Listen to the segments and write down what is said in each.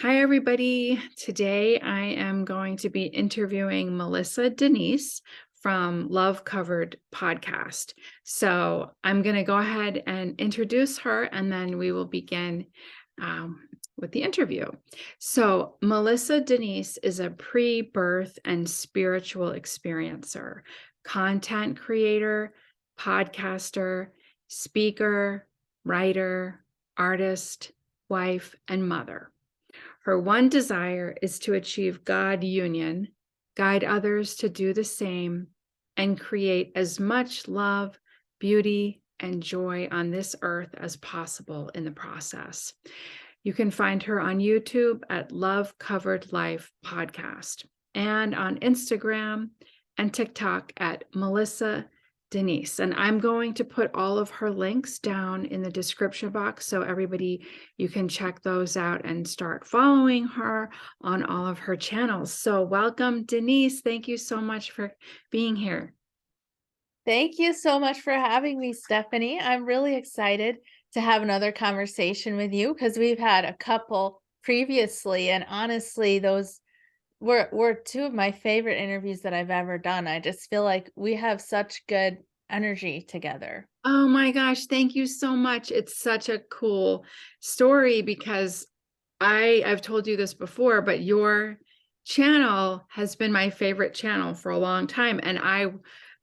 Hi, everybody. Today I am going to be interviewing Melissa Denyce from Love Covered Podcast. So I'm going to go ahead and introduce her, and then we will begin with the interview. So, Melissa Denyce is a pre birth and spiritual experiencer, content creator, podcaster, speaker, writer, artist, wife, and mother. Her one desire is to achieve God union, guide others to do the same, and create as much love, beauty, and joy on this earth as possible in the process. You can find her on YouTube at Love Covered Life Podcast and on Instagram and TikTok at Melissa Denyce. And I'm going to put all of her links down in the description box so everybody, you can check those out and start following her on all of her channels. So welcome, Denyce. Thank you so much for being here. Thank you so much for having me, Stephanie. I'm really excited to have another conversation with you because we've had a couple previously, and honestly, those were two of my favorite interviews that I've ever done. I just feel like we have such good energy together. Oh my gosh, thank you so much. It's such a cool story because I've told you this before, but your channel has been my favorite channel for a long time. And I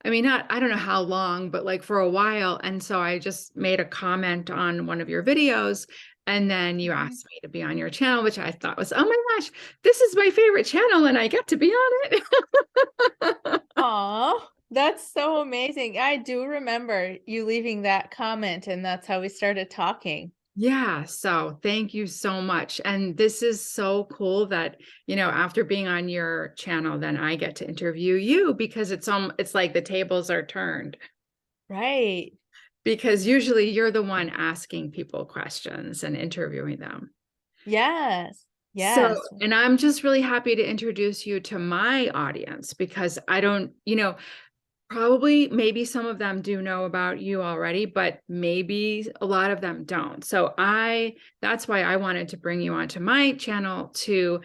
mean, I don't know how long, but like for a while. And so I just made a comment on one of your videos. And then you Mhm. asked me to be on your channel, which I thought was, oh my gosh, this is my favorite channel and I get to be on it. Aw, that's so amazing. I do remember you leaving that comment, and that's how we started talking. Yeah, so thank you so much. And this is so cool that, after being on your channel, then I get to interview you because it's like the tables are turned. Right. Because usually you're the one asking people questions and interviewing them. Yes. So, Yes. and I'm just really happy to introduce you to my audience because I don't, probably maybe some of them do know about you already, but maybe a lot of them don't. So that's why I wanted to bring you onto my channel to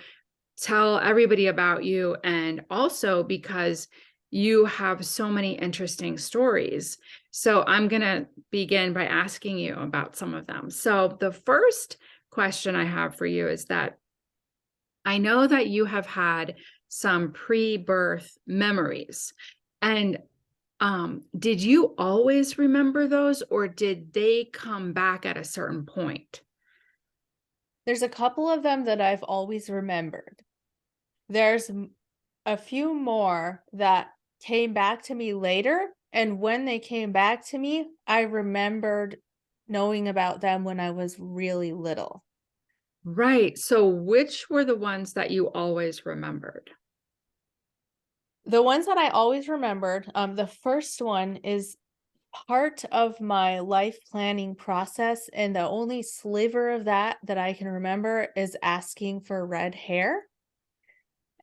tell everybody about you, and also because you have so many interesting stories. So I'm going to begin by asking you about some of them. So the first question I have for you is that I know that you have had some pre-birth memories. And did you always remember those, or did they come back at a certain point? There's a couple of them that I've always remembered. There's a few more that came back to me later, and when they came back to me, I remembered knowing about them when I was really little. Right. So which were the ones that you always remembered? The ones that I always remembered, the first one is part of my life planning process, and the only sliver of that I can remember is asking for red hair.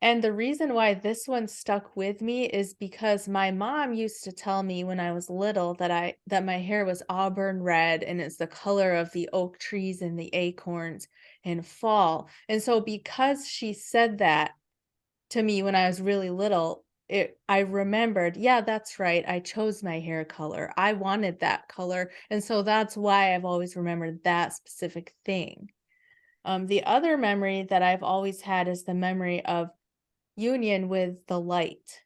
And the reason why this one stuck with me is because my mom used to tell me when I was little that my hair was auburn red and it's the color of the oak trees and the acorns in fall. And so because she said that to me when I was really little, I remembered, yeah, that's right. I chose my hair color. I wanted that color. And so that's why I've always remembered that specific thing. The other memory that I've always had is the memory of union with the light,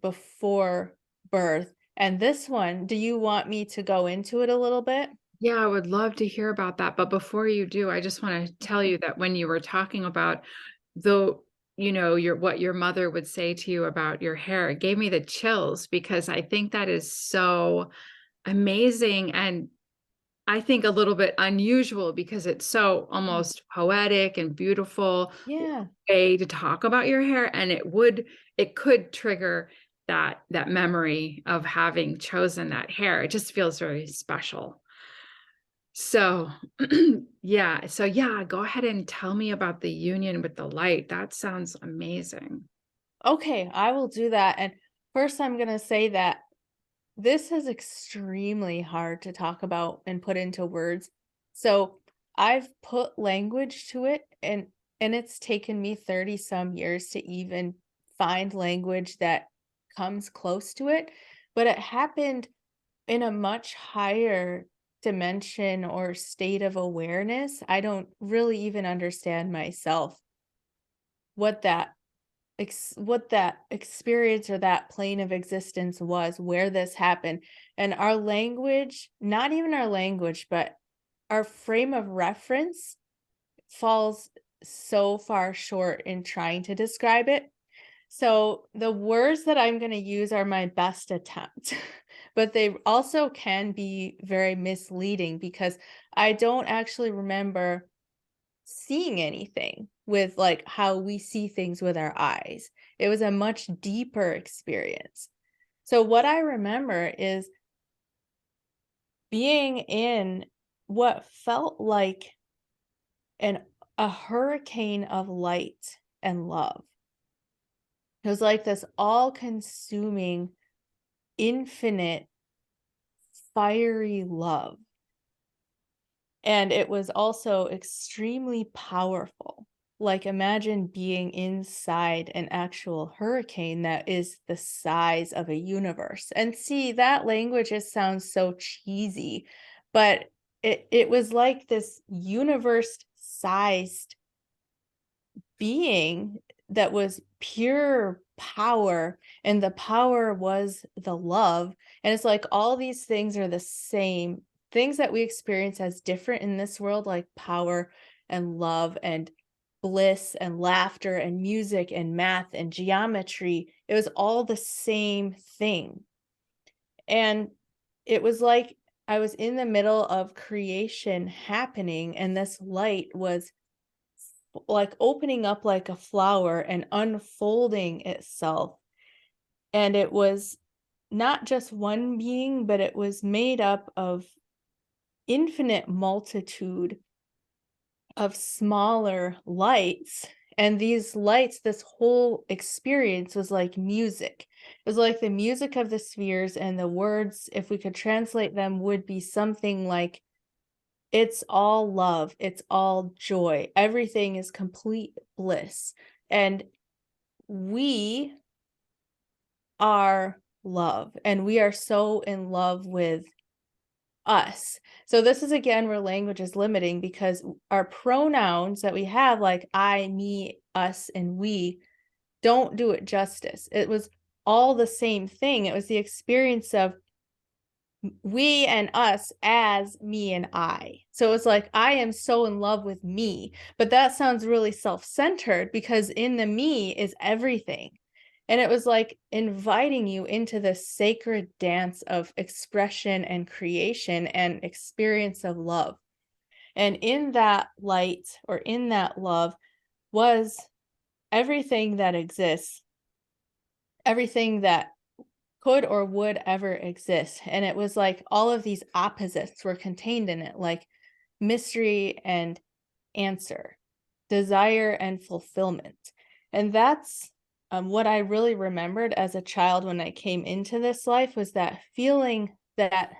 before birth. And this one, do you want me to go into it a little bit? Yeah, I would love to hear about that. But before you do, I just want to tell Mhm. you that when you were talking about the, what your mother would say to you about your hair, it gave me the chills because I think that is so amazing. And I think a little bit unusual because it's so Mm. almost poetic and beautiful Yeah. way to talk about your hair. And it could trigger that memory of having chosen that hair. It just feels very special. So, yeah. So, yeah, go ahead and tell me about the union with the light. That sounds amazing. Okay, I will do that. And first, I'm going to say that this is extremely hard to talk about and put into words. So I've put language to it, and it's taken me 30 some years to even find language that comes close to it, but it happened in a much higher dimension or state of awareness. I don't really even understand myself what that what that experience or that plane of existence was, where this happened. And our language, not even our language, but our frame of reference falls so far short in trying to describe it. So the words that I'm going to use are my best attempt, but they also can be very misleading because I don't actually remember seeing anything with like how we see things with our eyes. It was a much deeper experience. So what I remember is being in what felt like an a hurricane of light and love. It was like this all-consuming, infinite, fiery love. And it was also extremely powerful. Like, imagine being inside an actual hurricane that is the size of a universe. And see, that language just sounds so cheesy, but it was like this universe-sized being that was pure power, and the power was the love. And it's like all these things are the same things that we experience as different in this world, like power and love and bliss and laughter and music and math and geometry. It was all the same thing. And it was like I was in the middle of creation happening, and this light was like opening up like a flower and unfolding itself. And it was not just one being, but it was made up of infinite multitude of smaller lights. And these lights, this whole experience was like music. It was like the music of the spheres, and the words, if we could translate them, would be something like, it's all love, it's all joy, everything is complete bliss. And we are love, and we are so in love with us. So this is again where language is limiting, because our pronouns that we have, like I, me, us, and we, don't do it justice. It was all the same thing. It was the experience of we and us as me and I. So it's like, I am so in love with me, but that sounds really self-centered, because in the me is everything. And it was like inviting you into this sacred dance of expression and creation and experience of love. And in that light, or in that love, was everything that exists, everything that could or would ever exist. And it was like all of these opposites were contained in it, like mystery and answer, desire and fulfillment. And that's what I really remembered as a child when I came into this life, was that feeling, that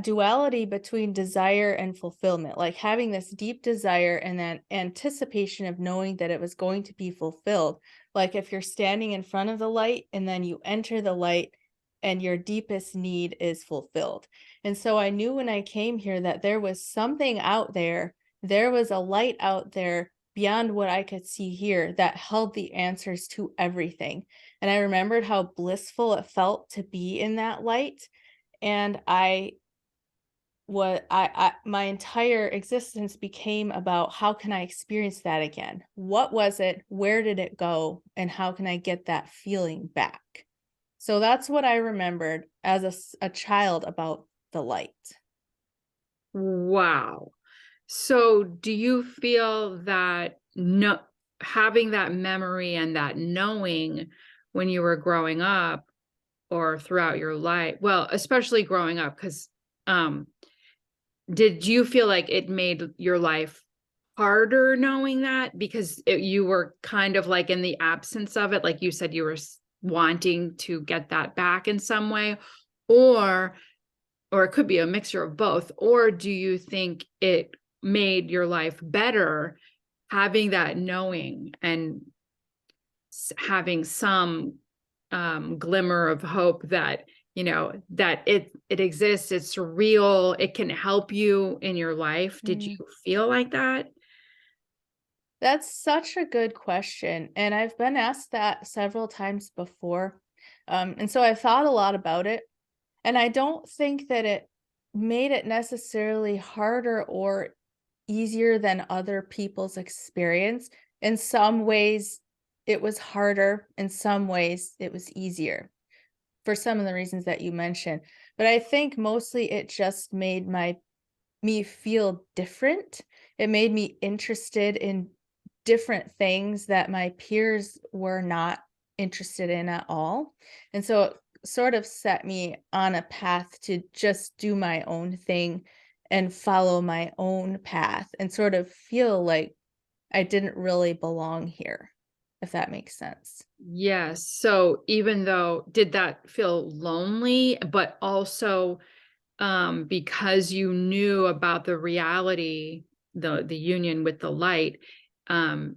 duality between desire and fulfillment, like having this deep desire and then anticipation of knowing that it was going to be fulfilled. Like if you're standing in front of the light and then you enter the light and your deepest need is fulfilled. And so I knew when I came here that there was something out there. There was a light out there beyond what I could see here that held the answers to everything. And I remembered how blissful it felt to be in that light. And my entire existence became about, how can I experience that again? What was it? Where did it go? And how can I get that feeling back? So that's what I remembered as a child about the light. Wow. So do you feel that having that memory and that knowing when you were growing up or throughout your life, well, especially growing up, because did you feel like it made your life harder knowing that, because you were kind of like in the absence of it, like you said, you were wanting to get that back in some way, or it could be a mixture of both? Or do you think it made your life better, having that knowing and having some glimmer of hope that, you know, that it exists, it's real, it can help you in your life. Did you Mm. feel like that? That's such a good question, and I've been asked that several times before. And so I've thought a lot about it, and I don't think that it made it necessarily harder or easier than other people's experience. In some ways, it was harder. In some ways, it was easier for some of the reasons that you mentioned. But I think mostly it just made me feel different. It made me interested in different things that my peers were not interested in at all. And so it sort of set me on a path to just do my own thing and follow my own path and sort of feel like I didn't really belong here, if that makes sense. Yes. So even though, did that feel lonely, but also because you knew about the reality, the union with the light, um,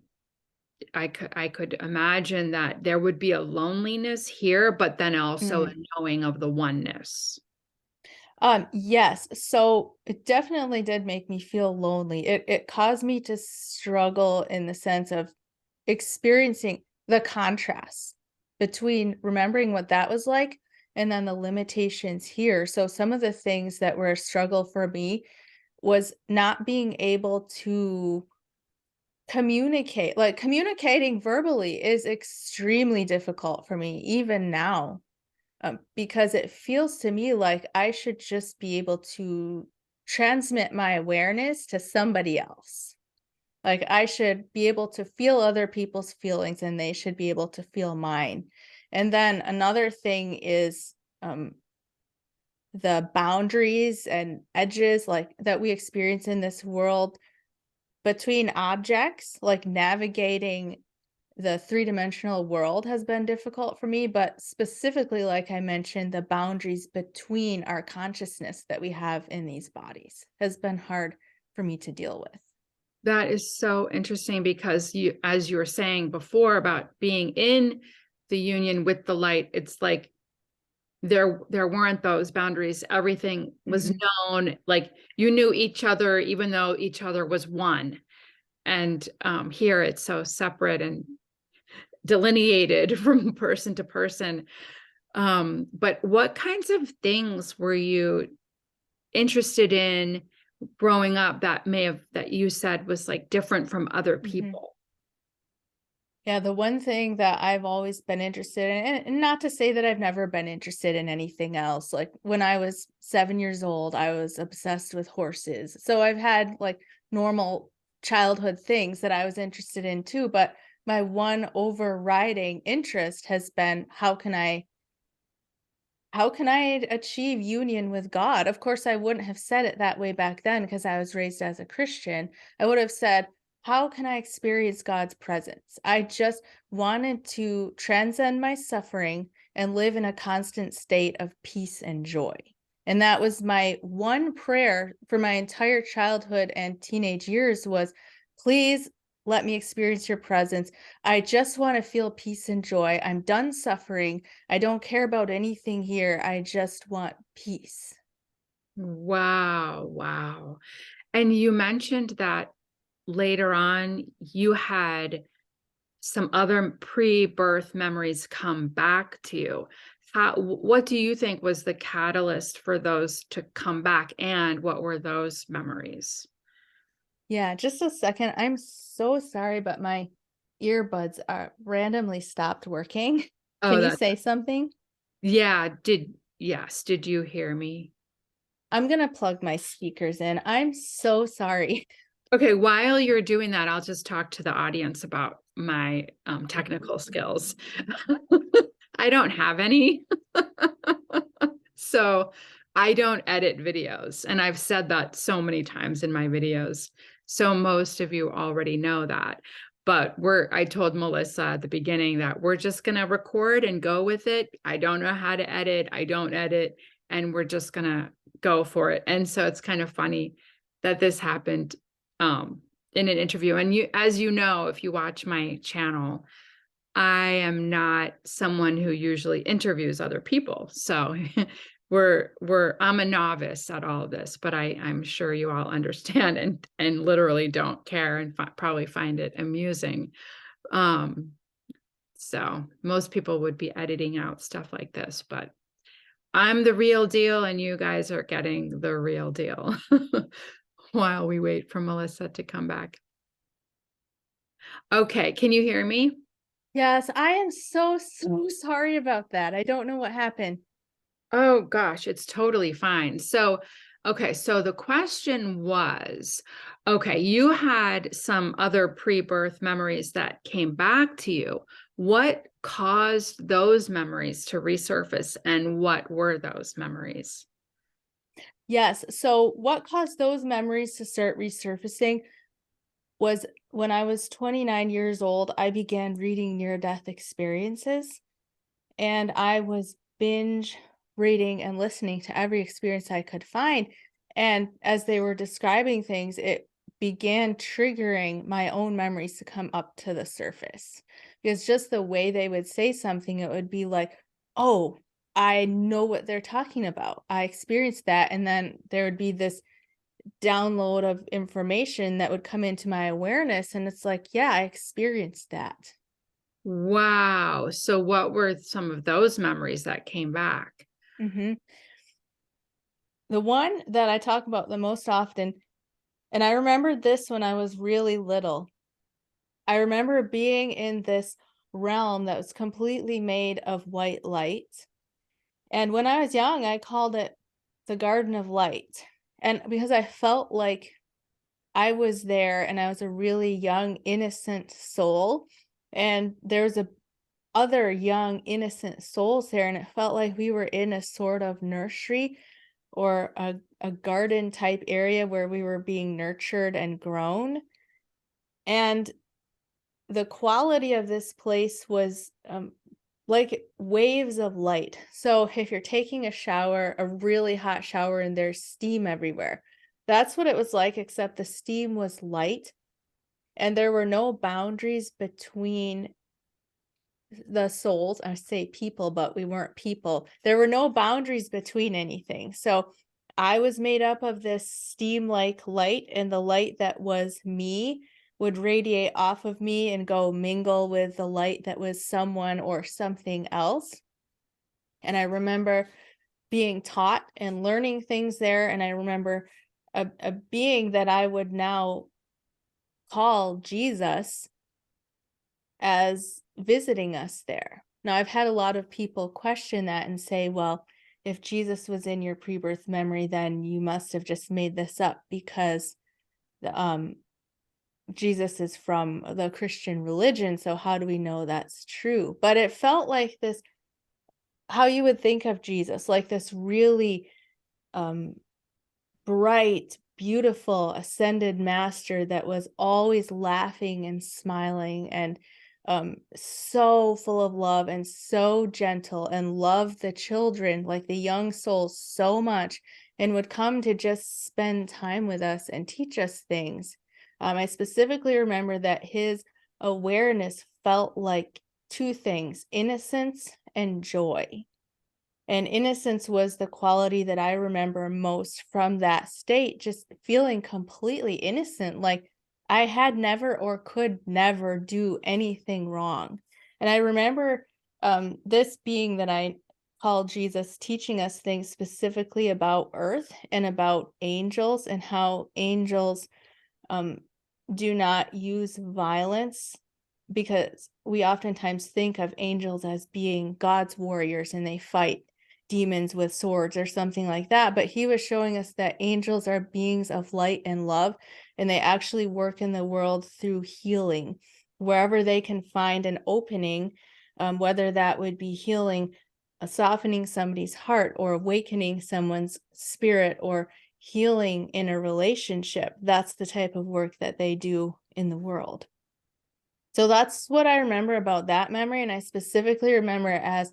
I could imagine that there would be a loneliness here, but then also a Mm. knowing of the oneness. Yes. So it definitely did make me feel lonely. It caused me to struggle in the sense of experiencing the contrast between remembering what that was like and then the limitations here. So some of the things that were a struggle for me was not being able to communicate. Like communicating verbally is extremely difficult for me even now. Because it feels to me like I should just be able to transmit my awareness to somebody else. Like I should be able to feel other people's feelings and they should be able to feel mine. And then another thing is the boundaries and edges like that we experience in this world between objects, like navigating the three-dimensional world has been difficult for me, but specifically, like I mentioned, the boundaries between our consciousness that we have in these bodies has been hard for me to deal with. That is so interesting because you, as you were saying before about being in the union with the light, it's like there weren't those boundaries. Everything was Mhm. known, like you knew each other, even though each other was one. And here it's so separate and delineated from person to person. But what kinds of things were you interested in growing up that may have, that you said was like different from other Mhm. people? Yeah, the one thing that I've always been interested in, and not to say that I've never been interested in anything else. Like when I was 7 years old, I was obsessed with horses. So I've had like normal childhood things that I was interested in too. But my one overriding interest has been how can I achieve union with God? Of course, I wouldn't have said it that way back then because I was raised as a Christian. I would have said, how can I experience God's presence? I just wanted to transcend my suffering and live in a constant state of peace and joy. And that was my one prayer for my entire childhood and teenage years was, please let me experience your presence. I just want to feel peace and joy. I'm done suffering. I don't care about anything here. I just want peace. Wow, wow. And you mentioned that later on you had some other pre-birth memories come back to you. What do you think was the catalyst for those to come back, and what were those memories? Yeah, just a second. I'm so sorry, but my earbuds are randomly stopped working. Oh, Can you that's, say something? yeah, yes, did you hear me? I'm going to plug my speakers in. I'm so sorry. Okay, while you're doing that, I'll just talk to the audience about my technical skills. I don't have any. So I don't edit videos. And I've said that so many times in my videos. So most of you already know that. But I told Melissa at the beginning that we're just going to record and go with it. I don't know how to edit. I don't edit. And we're just going to go for it. And so it's kind of funny that this happened in an interview. And as you know, if you watch my channel, I am not someone who usually interviews other people. So I'm a novice at all of this, but I'm sure you all understand and literally don't care and probably find it amusing. So most people would be editing out stuff like this, but I'm the real deal and you guys are getting the real deal while we wait for Melissa to come back. Okay, can you hear me? Yes, I am so sorry about that. I don't know what happened. Oh gosh, it's totally fine. So, okay, so the question was, okay, you had some other pre-birth memories that came back to you. What caused those memories to resurface and what were those memories? Yes. So what caused those memories to start resurfacing was when I was 29 years old, I began reading near-death experiences, and I was binge reading and listening to every experience I could find. And as they were describing things, it began triggering my own memories to come up to the surface. Because just the way they would say something, it would be like, oh, I know what they're talking about. I experienced that. And then there would be this download of information that would come into my awareness. And it's like, yeah, I experienced that. Wow. So what were some of those memories that came back? Hmm. The one that I talk about the most often, and I remembered this when I was really little. I remember being in this realm that was completely made of white light. And when I was young, I called it the Garden of Light. And because I felt like I was there and I was a really young, innocent soul. And there was a other young, innocent souls there. And it felt like we were in a sort of nursery or a garden type area where we were being nurtured and grown. And the quality of this place was like waves of light. So if you're taking a shower, a really hot shower, and there's steam everywhere, that's what it was like, except the steam was light and there were no boundaries between the souls. I say people, but we weren't people. There were no boundaries between anything. So I was made up of this steam-like light, and the light that was me would radiate off of me and go mingle with the light that was someone or something else. And I remember being taught and learning things there. And I remember a being that I would now call Jesus as visiting us there. Now, I've had a lot of people question that and say, well, if Jesus was in your pre-birth memory, then you must have just made this up because Jesus is from the Christian religion. So how do we know that's true? But it felt like this, how you would think of Jesus, like this really um, bright, beautiful, ascended master that was always laughing and smiling and so full of love and so gentle and loved the children, like the young souls, so much, and would come to just spend time with us and teach us things. I specifically remember that his awareness felt like two things: innocence and joy. And innocence was the quality that I remember most from that state, just feeling completely innocent, like I had never or could never do anything wrong. And I remember this being that I call Jesus teaching us things specifically about earth and about angels and how angels um, do not use violence, because we oftentimes think of angels as being God's warriors and they fight demons with swords or something like that. But he was showing us that angels are beings of light and love, and they actually work in the world through healing. Wherever they can find an opening, whether that would be healing, softening somebody's heart, or awakening someone's spirit, or healing in a relationship, that's the type of work that they do in the world. So that's what I remember about that memory. And I specifically remember as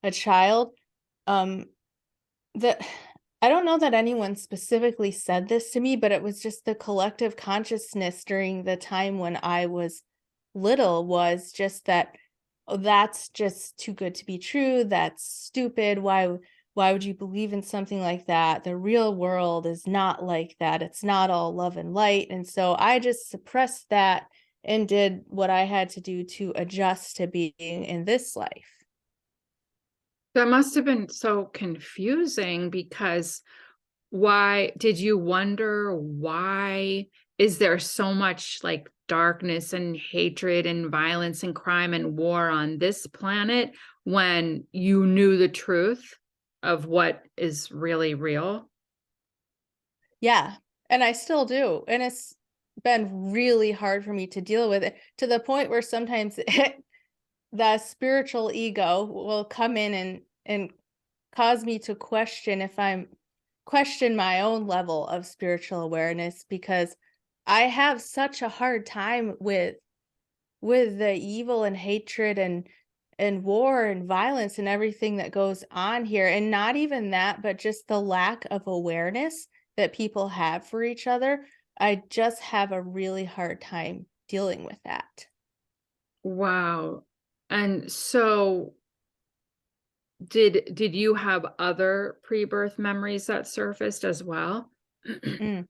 a child, that I don't know that anyone specifically said this to me, but it was just the collective consciousness during the time when I was little was just that, "Oh, that's just too good to be true. That's stupid. Why would you believe in something like that? The real world is not like that. It's not all love and light." And so I just suppressed that and did what I had to do to adjust to being in this life. That must have been so confusing because why did you wonder why is there so much like darkness and hatred and violence and crime and war on this planet when you knew the truth of what is really real? Yeah, and I still do, and it's been really hard for me to deal with it to the point where sometimes the spiritual ego will come in and cause me to question my own level of spiritual awareness because I have such a hard time with the evil and hatred and war and violence and everything that goes on here, and not even that, but just the lack of awareness that people have for each other. I just have a really hard time dealing with that. Wow. And so did you have other pre-birth memories that surfaced as well? Mm.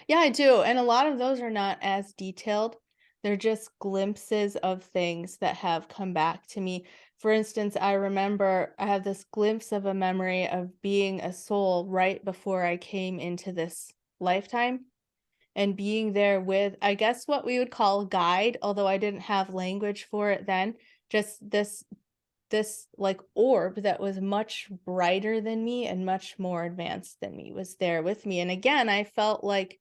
Yeah, I do, and a lot of those are not as detailed. They're just glimpses of things that have come back to me. For instance, I remember I have this glimpse of a memory of being a soul right before I came into this lifetime and being there with, I guess, what we would call a guide, although I didn't have language for it then. Just this like orb that was much brighter than me and much more advanced than me was there with me. And again, I felt like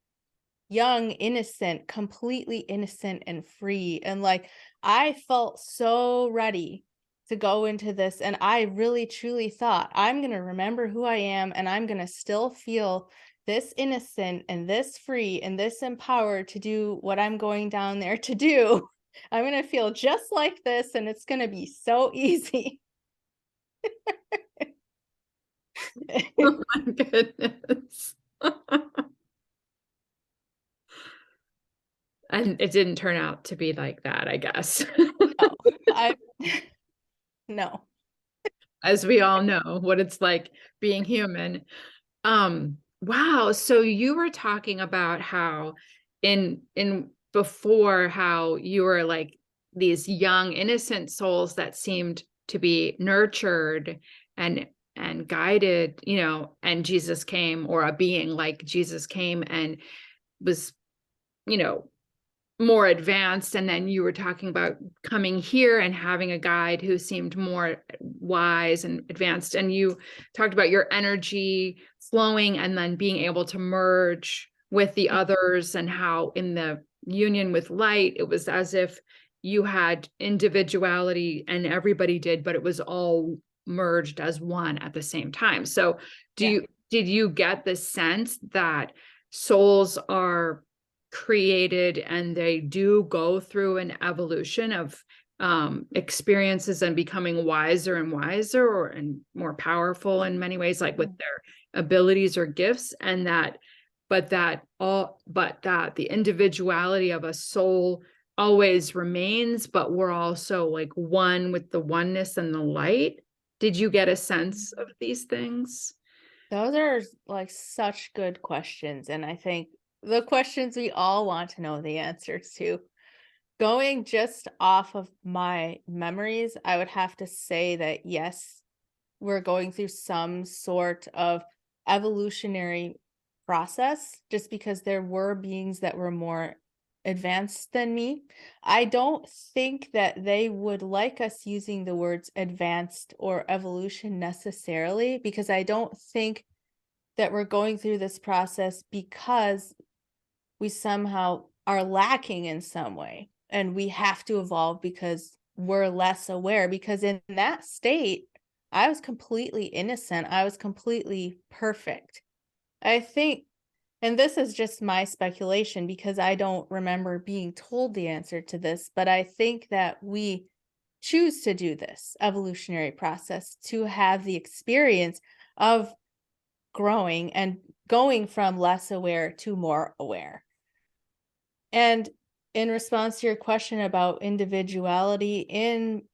young, innocent, completely innocent and free. And like I felt so ready to go into this. And I really truly thought I'm going to remember who I am and I'm going to still feel this innocent and this free and this empowered to do what I'm going down there to do. I'm going to feel just like this and it's going to be so easy. Oh my goodness. And it didn't turn out to be like that, I guess. No, I no. As we all know what it's like being human. Wow, so you were talking about how in before how you were like these young innocent souls that seemed to be nurtured and and guided, you know, and Jesus came, or a being like Jesus came and was, you know, more advanced, and then you were talking about coming here and having a guide who seemed more wise and advanced, and you talked about your energy flowing and then being able to merge with the others, and how in the union with light it was as if you had individuality and everybody did, but it was all merged as one at the same time. So Yeah. did you get the sense that souls are created and they do go through an evolution of experiences and becoming wiser and wiser, or and more powerful in many ways, like with Mm. their abilities or gifts, and that but that the individuality of a soul always remains, but we're also like one with the oneness and the light? Did you get a sense of these things? Those are like such good questions. And I think the questions we all want to know the answers to. Going just off of my memories, I would have to say that yes, we're going through some sort of evolutionary process just because there were beings that were more advanced than me. I don't think that they would like us using the words advanced or evolution necessarily because I don't think that we're going through this process because we somehow are lacking in some way and we have to evolve because we're less aware, because in that state I was completely innocent, I was completely perfect. I think, and this is just my speculation because I don't remember being told the answer to this, but I think that we choose to do this evolutionary process to have the experience of growing and going from less aware to more aware. And in response to your question about individuality, in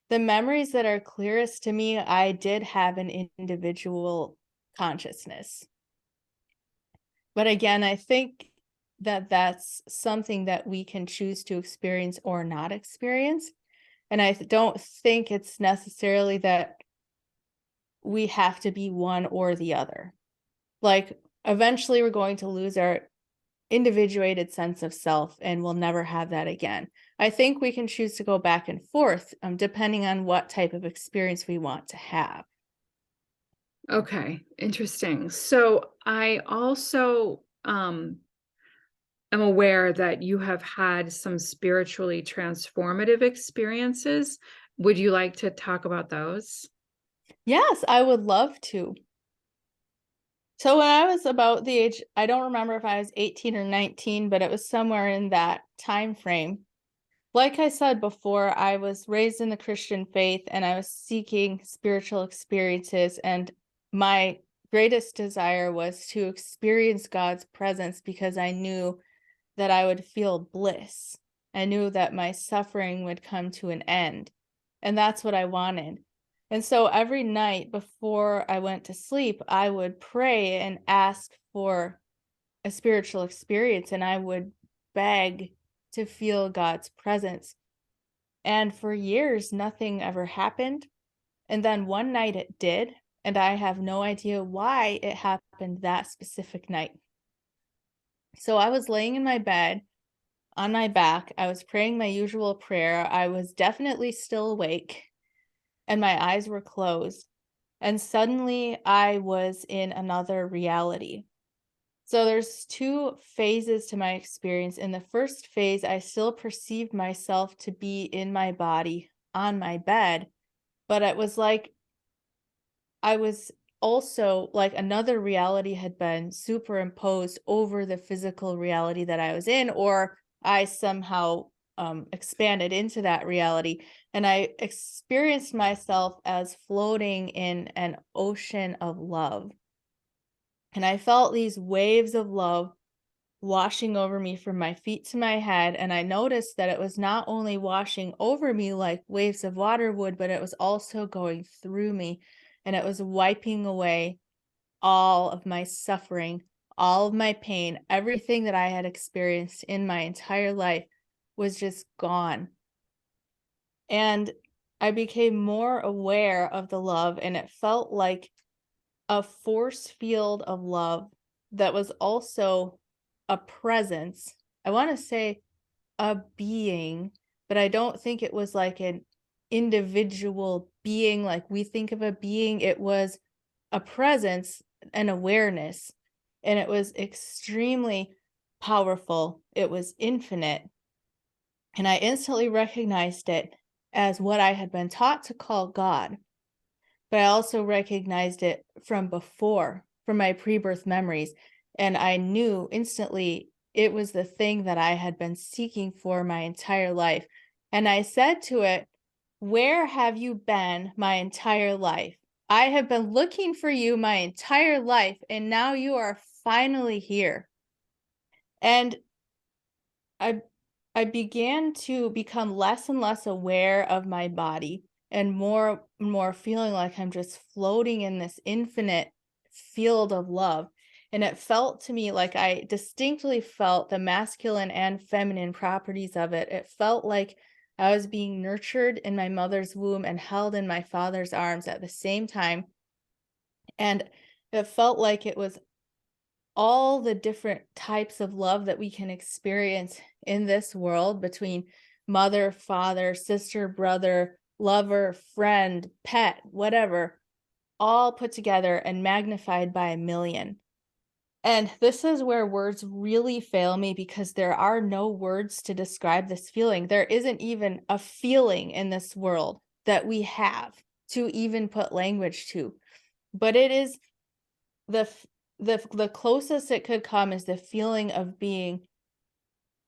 the memories that are clearest to me, I did have an individual consciousness. But again, I think that that's something that we can choose to experience or not experience. And I don't think it's necessarily that we have to be one or the other. Like, eventually we're going to lose our individuated sense of self and we'll never have that again. I think we can choose to go back and forth depending on what type of experience we want to have. Okay, interesting. So I also am aware that you have had some spiritually transformative experiences. Would you like to talk about those? Yes, I would love to. So when I was about the age, I don't remember if I was 18 or 19, but it was somewhere in that time frame. Like I said before, I was raised in the Christian faith and I was seeking spiritual experiences. And my greatest desire was to experience God's presence because I knew that I would feel bliss. I knew that my suffering would come to an end. And that's what I wanted. And so every night before I went to sleep, I would pray and ask for a spiritual experience, and I would beg to feel God's presence. And for years, nothing ever happened. And then one night it did. And I have no idea why it happened that specific night. So I was laying in my bed on my back. I was praying my usual prayer. I was definitely still awake and my eyes were closed. And suddenly I was in another reality. So there's two phases to my experience. In the first phase, I still perceived myself to be in my body on my bed, but it was like I was also like another reality had been superimposed over the physical reality that I was in, or I somehow expanded into that reality. And I experienced myself as floating in an ocean of love. And I felt these waves of love washing over me from my feet to my head. And I noticed that it was not only washing over me like waves of water would, but it was also going through me. And it was wiping away all of my suffering, all of my pain, everything that I had experienced in my entire life was just gone. And I became more aware of the love, and it felt like a force field of love that was also a presence. I want to say a being, but I don't think it was like an individual being like we think of a being. It was a presence, an awareness, and it was extremely powerful. It was infinite. And I instantly recognized it as what I had been taught to call God. But I also recognized it from before, from my pre-birth memories. And I knew instantly it was the thing that I had been seeking for my entire life. And I said to it, "Where have you been my entire life? I have been looking for you my entire life, and now you are finally here." And I I began to become less and less aware of my body and more feeling like I'm just floating in this infinite field of love. And it felt to me like I distinctly felt the masculine and feminine properties of it. It felt like I was being nurtured in my mother's womb and held in my father's arms at the same time. And it felt like it was all the different types of love that we can experience in this world between mother, father, sister, brother, lover, friend, pet, whatever, all put together and magnified by a million. And this is where words really fail me because there are no words to describe this feeling. There isn't even a feeling in this world that we have to even put language to. But it is the the closest it could come is the feeling of being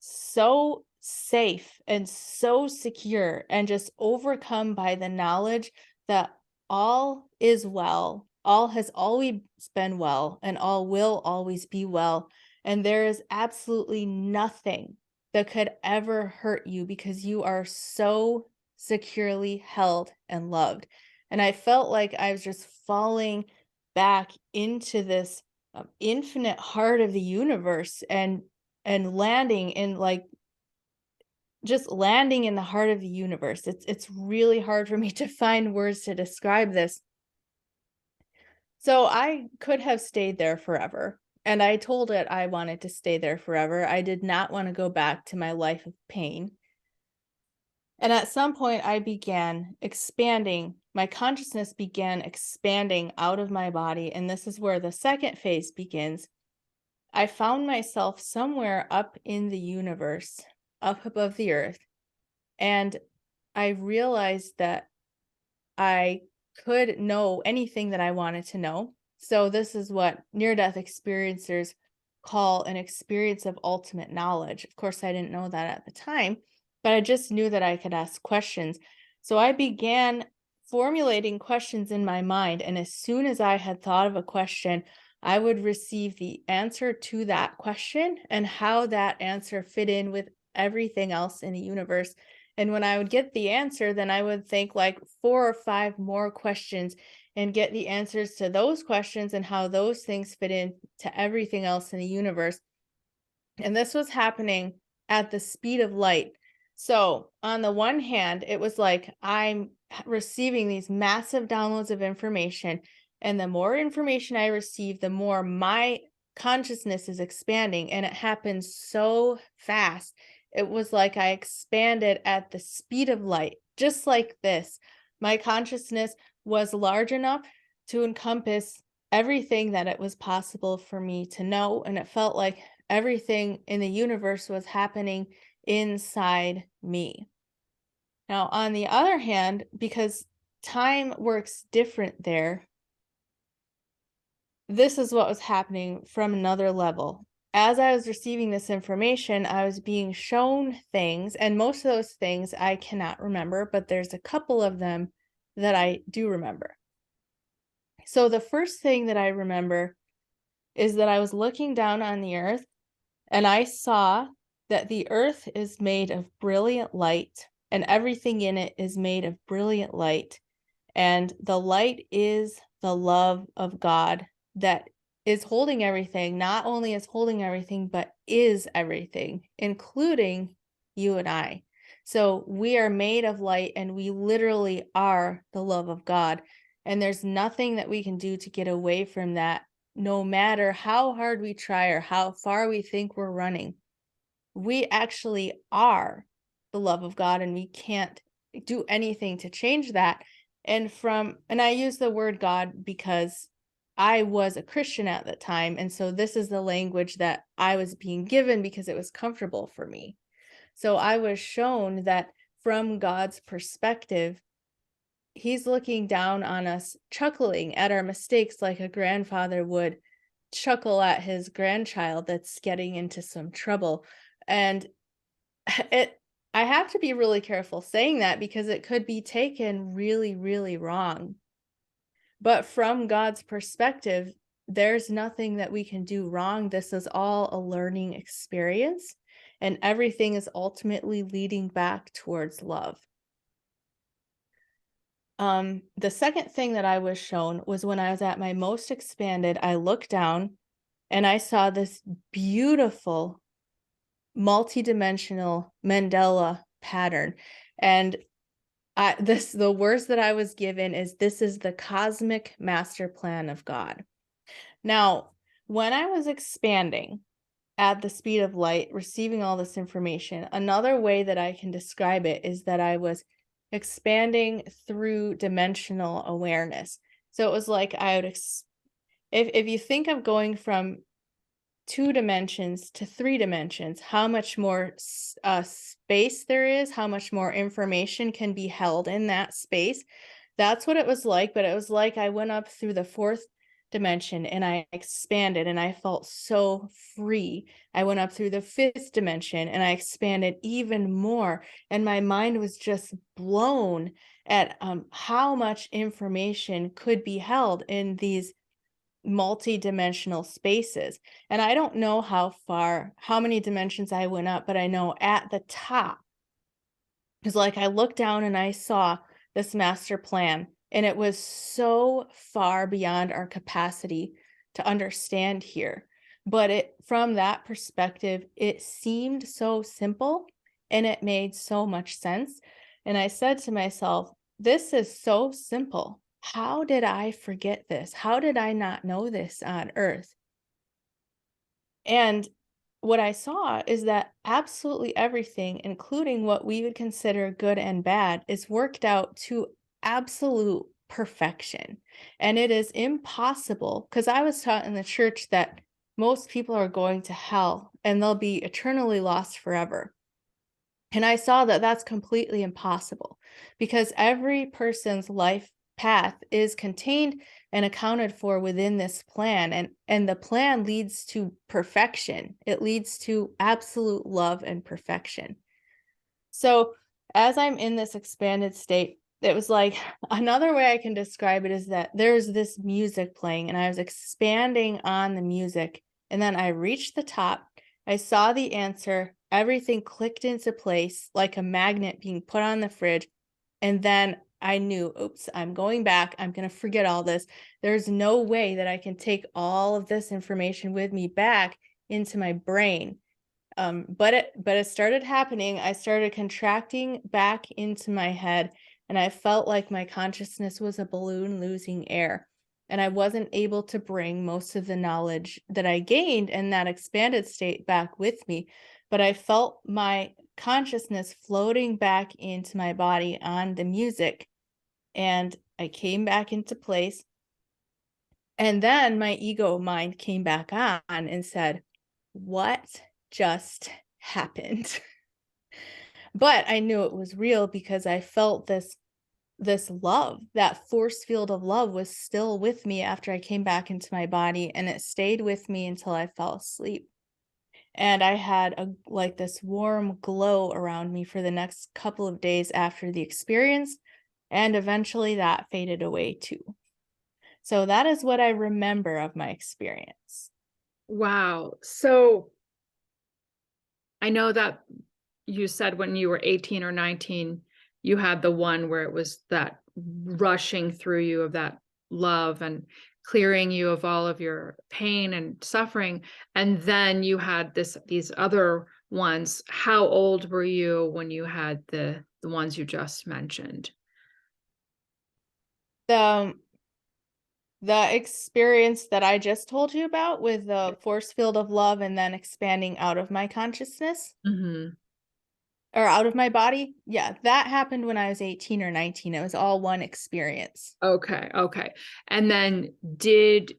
so safe and so secure and just overcome by the knowledge that all is well, all has always been well, and all will always be well. And there is absolutely nothing that could ever hurt you because you are so securely held and loved. And I felt like I was just falling back into this infinite heart of the universe, and landing in, like, just landing in the heart of the universe. It's really hard for me to find words to describe this. So I could have stayed there forever. And I told it I wanted to stay there forever. I did not want to go back to my life of pain. And at some point, I began expanding. My consciousness began expanding out of my body. And this is where the second phase begins. I found myself somewhere up in the universe, up above the earth. And I realized that I could know anything that I wanted to know. So this is what near-death experiencers call an experience of ultimate knowledge. Of course, I didn't know that at the time, but I just knew that I could ask questions. So I began formulating questions in my mind, and as soon as I had thought of a question, I would receive the answer to that question and how that answer fit in with everything else in the universe. And when I would get the answer, then I would think like 4 or 5 more questions and get the answers to those questions and how those things fit in to everything else in the universe. And this was happening at the speed of light. So, on the one hand, it was like I'm receiving these massive downloads of information. And the more information I receive, the more my consciousness is expanding. And it happens so fast. It was like I expanded at the speed of light, just like this. My consciousness was large enough to encompass everything that it was possible for me to know. And it felt like everything in the universe was happening inside me. Now, on the other hand, because time works different there, this is what was happening from another level. As I was receiving this information, I was being shown things, and most of those things I cannot remember, but there's a couple of them that I do remember. So the first thing that I remember is that I was looking down on the earth, and I saw that the earth is made of brilliant light, and everything in it is made of brilliant light. And the light is the love of God that is holding everything, not only is holding everything, but is everything, including you and I. So we are made of light, and we literally are the love of God. And there's nothing that we can do to get away from that, no matter how hard we try or how far we think we're running. We actually are the love of God, and we can't do anything to change that. And I use the word God because I was a Christian at the time. And so this is the language that I was being given because it was comfortable for me. So I was shown that from God's perspective, he's looking down on us, chuckling at our mistakes like a grandfather would chuckle at his grandchild that's getting into some trouble. And it I have to be really careful saying that because it could be taken really, really wrong. But from God's perspective, there's nothing that we can do wrong. This is all a learning experience, and everything is ultimately leading back towards love. The second thing that I was shown was when I was at my most expanded, I looked down and I saw this beautiful multidimensional Mandela pattern. And the words that I was given is, this is the cosmic master plan of God. Now, when I was expanding at the speed of light, receiving all this information, another way that I can describe it is that I was expanding through dimensional awareness. So it was like I would, if you think of going from 2 dimensions to 3 dimensions, how much more space there is, how much more information can be held in that space. That's what it was like, but it was like I went up through the 4th dimension and I expanded and I felt so free. I went up through the 5th dimension and I expanded even more. And my mind was just blown at how much information could be held in these multi-dimensional spaces. And I don't know how many dimensions I went up, but I know at the top, because like I looked down and I saw this master plan, and it was so far beyond our capacity to understand here. But it from that perspective, it seemed so simple and it made so much sense. And I said to myself, this is so simple. How did I forget this? How did I not know this on Earth? And what I saw is that absolutely everything, including what we would consider good and bad, is worked out to absolute perfection. And it is impossible, because I was taught in the church that most people are going to hell and they'll be eternally lost forever. And I saw that that's completely impossible, because every person's life path is contained and accounted for within this plan, and the plan leads to perfection. It leads to absolute love and perfection. So as I'm in this expanded state, it was like, another way I can describe it is that there's this music playing and I was expanding on the music, and then I reached the top. I saw the answer. Everything clicked into place like a magnet being put on the fridge. And then I knew, oops, I'm going back. I'm going to forget all this. There's no way that I can take all of this information with me back into my brain. But it started happening. I started contracting back into my head, and I felt like my consciousness was a balloon losing air. And I wasn't able to bring most of the knowledge that I gained in that expanded state back with me. But I felt my consciousness floating back into my body on the music. And I came back into place. And then my ego mind came back on and said, what just happened? But I knew it was real because I felt this love. That force field of love was still with me after I came back into my body, and it stayed with me until I fell asleep. And I had like this warm glow around me for the next couple of days after the experience, and eventually that faded away too. So that is what I remember of my experience. Wow. So I know that you said when you were 18 or 19, you had the one where it was that rushing through you of that love and clearing you of all of your pain and suffering. And then you had these other ones. How old were you when you had the ones you just mentioned? The the experience that I just told you about with the force field of love and then expanding out of my consciousness Mm-hmm. or out of my body, yeah, that happened when I was 18 or 19. It was all one experience. Okay, okay. And then did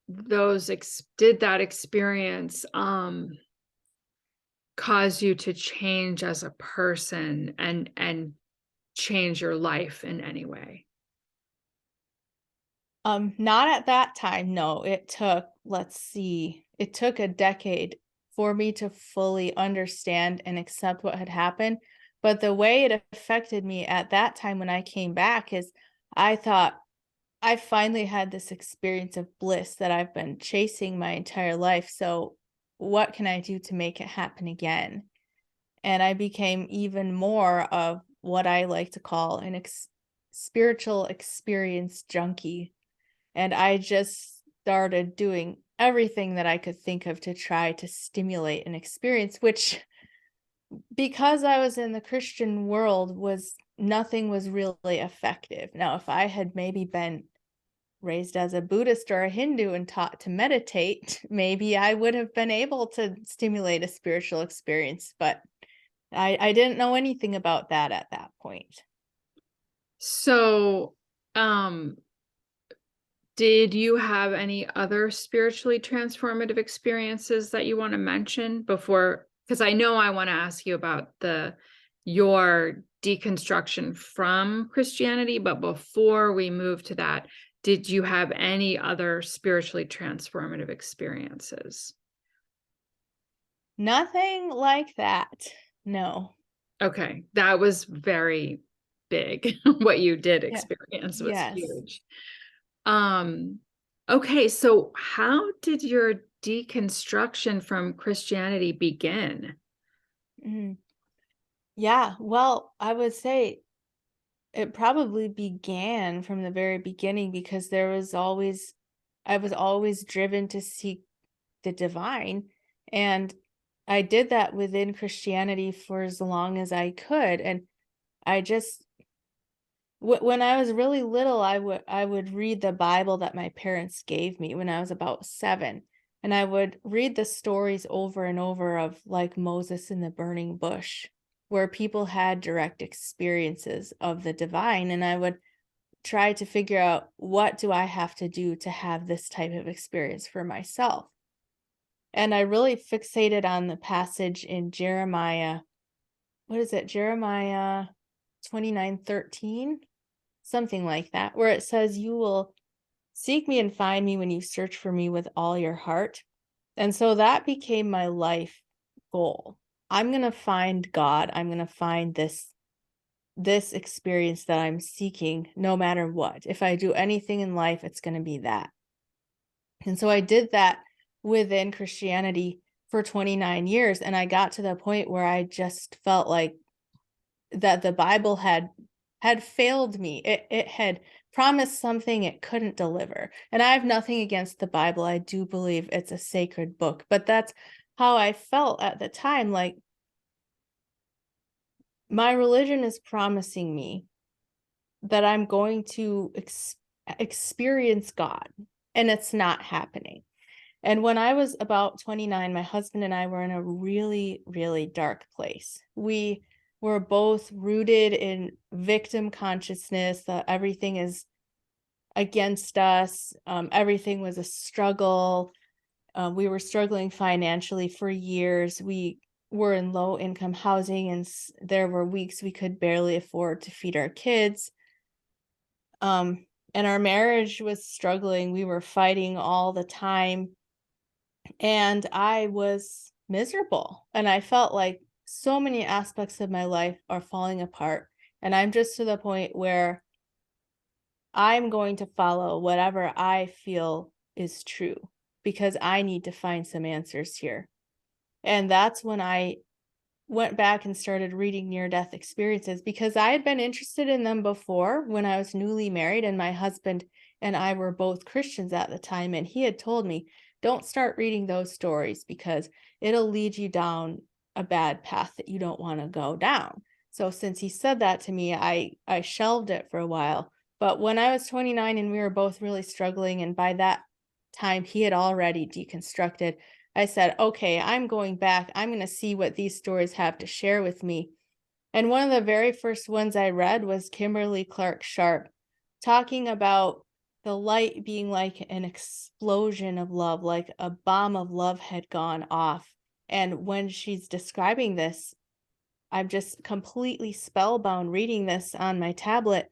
that experience cause you to change as a person and change your life in any way? Not at that time, no. It took, let's see, it took a decade for me to fully understand and accept what had happened. But the way it affected me at that time when I came back is I thought, I finally had this experience of bliss that I've been chasing my entire life. So what can I do to make it happen again? And I became even more of what I like to call an spiritual experience junkie. And I just started doing everything that I could think of to try to stimulate an experience, which, because I was in the Christian world, was nothing was really effective. Now, if I had maybe been raised as a Buddhist or a Hindu and taught to meditate, maybe I would have been able to stimulate a spiritual experience, but I didn't know anything about that at that point. So, did you have any other spiritually transformative experiences that you want to mention before? Because I know I want to ask you about your deconstruction from Christianity, but before we move to that, did you have any other spiritually transformative experiences? Nothing like that. No. Okay, that was very big. What you did Yeah. experience was Yes. huge. Um, okay, so how did your deconstruction from Christianity begin? Mhm. Yeah. Well, I would say it probably began from the very beginning because I was always driven to seek the divine. And I did that within Christianity for as long as I could. And I just, when I was really little, I would read the Bible that my parents gave me when I was about 7. And I would read the stories over and over of like Moses in the burning bush, where people had direct experiences of the divine. And I would try to figure out, what do I have to do to have this type of experience for myself? And I really fixated on the passage in Jeremiah. What is it? Jeremiah 29:13, something like that, where it says, "You will seek me and find me when you search for me with all your heart." And so that became my life goal. I'm going to find God. I'm going to find this experience that I'm seeking no matter what. If I do anything in life, it's going to be that. And so I did that within Christianity for 29 years. And I got to the point where I just felt like that the Bible had failed me. It had promised something it couldn't deliver. And I have nothing against the Bible. I do believe it's a sacred book, but that's how I felt at the time. Like, my religion is promising me that I'm going to experience God, and it's not happening. And when I was about 29, my husband and I were in a really, really dark place. We were both rooted in victim consciousness, that everything is against us. Everything was a struggle. We were struggling financially for years. We were in low income housing, and there were weeks we could barely afford to feed our kids. And our marriage was struggling. We were fighting all the time. And I was miserable. And I felt like so many aspects of my life are falling apart. And I'm just to the point where I'm going to follow whatever I feel is true, because I need to find some answers here. And that's when I went back and started reading near death experiences, because I had been interested in them before when I was newly married, and my husband and I were both Christians at the time, and he had told me, don't start reading those stories because it'll lead you down a bad path that you don't want to go down. So since he said that to me, I shelved it for a while. But when I was 29 and we were both really struggling, and by that time he had already deconstructed, I said, okay, I'm going back. I'm going to see what these stories have to share with me. And one of the very first ones I read was Kimberly Clark Sharp, talking about the light being like an explosion of love, like a bomb of love had gone off. And when she's describing this, I'm just completely spellbound reading this on my tablet,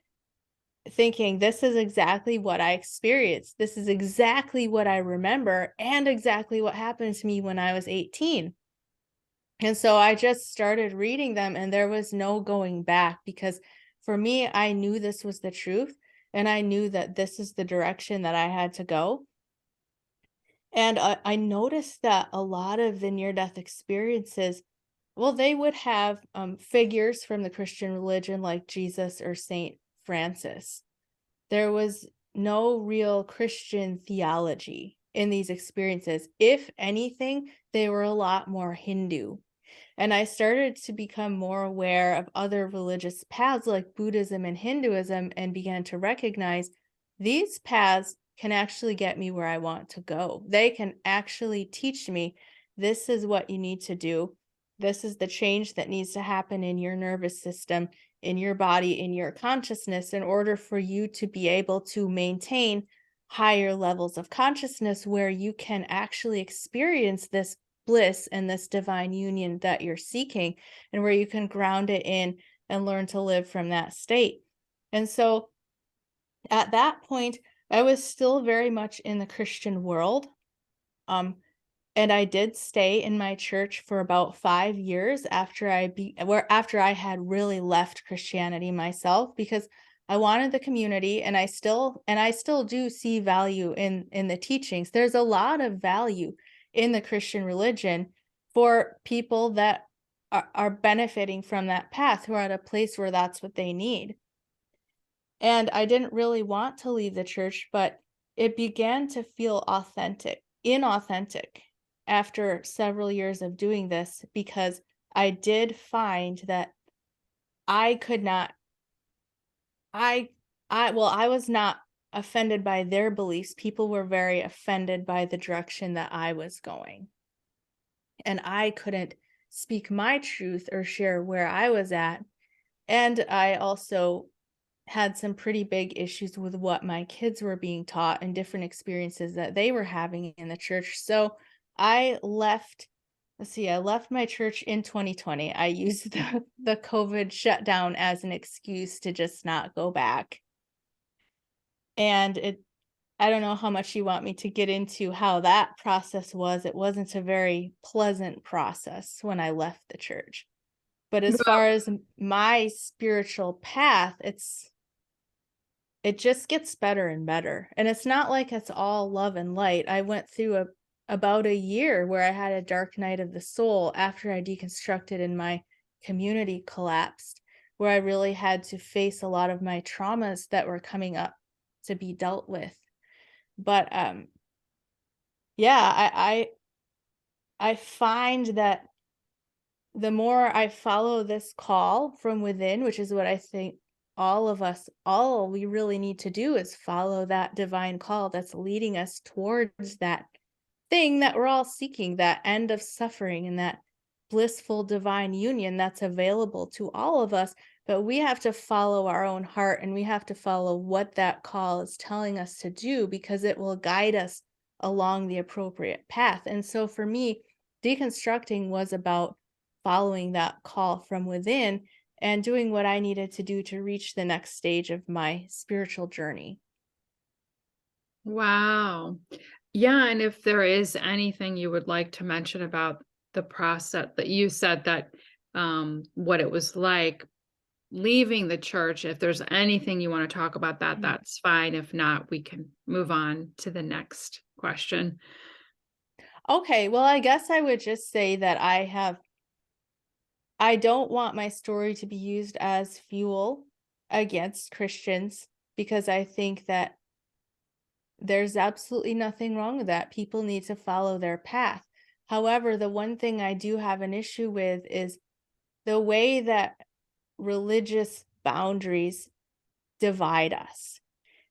thinking, this is exactly what I experienced. This is exactly what I remember, and exactly what happened to me when I was 18. And so I just started reading them, and there was no going back, because for me, I knew this was the truth, and I knew that this is the direction that I had to go. And I noticed that a lot of the near death experiences, well, they would have figures from the Christian religion like Jesus or Saint Francis. There was no real Christian theology in these experiences. If anything, they were a lot more Hindu. And I started to become more aware of other religious paths like Buddhism and Hinduism, and began to recognize these paths can actually get me where I want to go. They can actually teach me, this is what you need to do. This is the change that needs to happen in your nervous system, in your body, in your consciousness, in order for you to be able to maintain higher levels of consciousness where you can actually experience this bliss and this divine union that you're seeking, and where you can ground it in and learn to live from that state. And so at that point, I was still very much in the Christian world. Um, and I did stay in my church for about 5 years after I had really left Christianity myself, because I wanted the community, and I still do see value in the teachings. There's a lot of value in the Christian religion for people that are benefiting from that path, who are at a place where that's what they need. And I didn't really want to leave the church, but it began to feel inauthentic after several years of doing this, because I did find that I could not I I was not offended by their beliefs. People were very offended by the direction that I was going. And I couldn't speak my truth or share where I was at. And I also had some pretty big issues with what my kids were being taught and different experiences that they were having in the church. So I left, I left my church in 2020. I used the COVID shutdown as an excuse to just not go back. And I don't know how much you want me to get into how that process was. It wasn't a very pleasant process when I left the church. But as Well, far as my spiritual path, it just gets better and better. And it's not like it's all love and light. I went through about a year where I had a dark night of the soul after I deconstructed and my community collapsed, where I really had to face a lot of my traumas that were coming up to be dealt with. But yeah, I find that the more I follow this call from within, which is what I think all we really need to do is follow that divine call that's leading us towards that thing that we're all seeking, that end of suffering and that blissful divine union that's available to all of us. But we have to follow our own heart, and we have to follow what that call is telling us to do, because it will guide us along the appropriate path. And so for me, deconstructing was about following that call from within and doing what I needed to do to reach the next stage of my spiritual journey. wow. Yeah, and if there is anything you would like to mention about the process that you said that what it was like leaving the church, if there's anything you want to talk about that, Mhm. that's fine. If not, we can move on to the next question. Okay, well, I guess I would just say that I don't want my story to be used as fuel against Christians, because I think that there's absolutely nothing wrong with that. People need to follow their path. However, the one thing I do have an issue with is the way that religious boundaries divide us.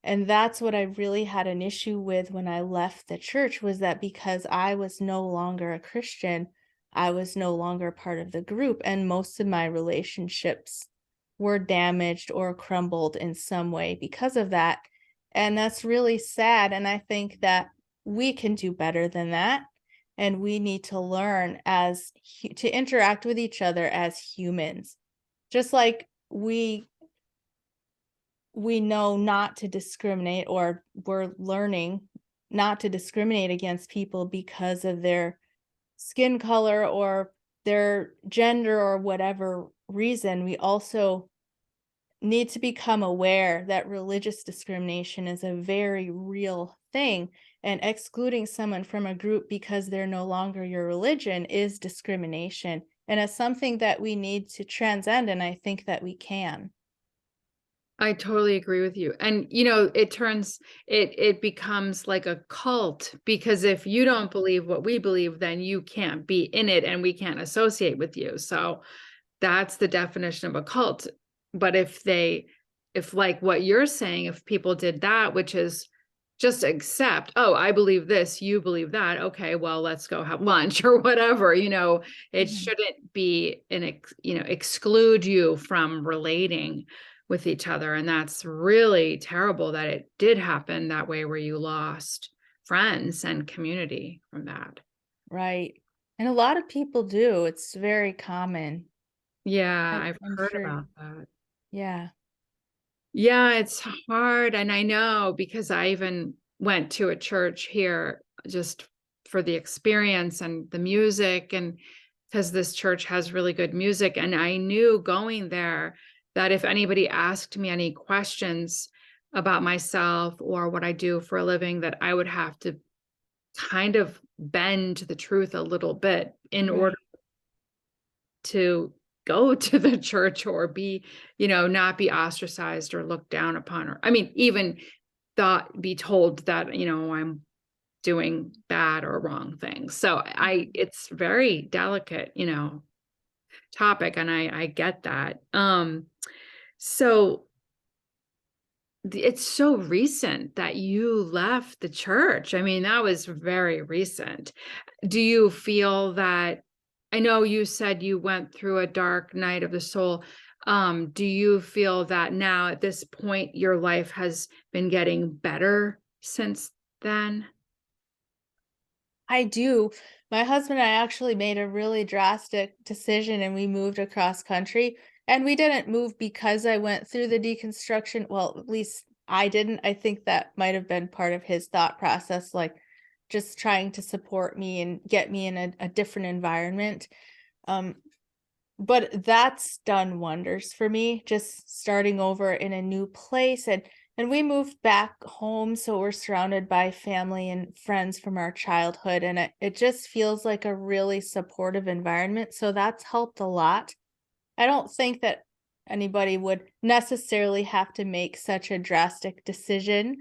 And that's what I really had an issue with when I left the church, was that because I was no longer a Christian, I was no longer part of the group, and most of my relationships were damaged or crumbled in some way because of that. And that's really sad, and I think that we can do better than that, and we need to learn to interact with each other as humans. Just like we know not to discriminate, or we're learning not to discriminate against people because of their skin color or their gender or whatever reason. We also need to become aware that religious discrimination is a very real thing, and excluding someone from a group because they're no longer your religion is discrimination, and it's something that we need to transcend, and I think that we can. I totally agree with you. And it becomes like a cult, because if you don't believe what we believe, then you can't be in it and we can't associate with you. So that's the definition of a cult. But if like what you're saying, if people did that, which is just accept, oh, I believe this, you believe that. Okay, well, let's go have lunch or whatever, it Mhm. shouldn't be exclude you from relating with each other. And that's really terrible that it did happen that way, where you lost friends and community from that. Right. And a lot of people do. It's very common. Yeah, I'm I've I'm heard sure. about that. Yeah. Yeah, it's hard, and I know because I even went to a church here just for the experience and the music, and because this church has really good music, and I knew going there that if anybody asked me any questions about myself or what I do for a living, that I would have to kind of bend the truth a little bit in order Right. to go to the church or be, not be ostracized or looked down upon, or I mean, even be told that, I'm doing bad or wrong things. So it's very delicate, topic, and I get that. So it's so recent that you left the church. I mean, that was very recent. Do you feel that I know you said you went through a dark night of the soul. Do you feel that now at this point your life has been getting better since then? I do. My husband and I actually made a really drastic decision and we moved across country. And we didn't move because I went through the deconstruction. Well, at least I didn't. I think that might have been part of his thought process, like just trying to support me and get me in a different environment. Um, but that's done wonders for me, just starting over in a new place, and we moved back home, so we're surrounded by family and friends from our childhood, and it just feels like a really supportive environment, so that's helped a lot. I don't think that anybody would necessarily have to make such a drastic decision,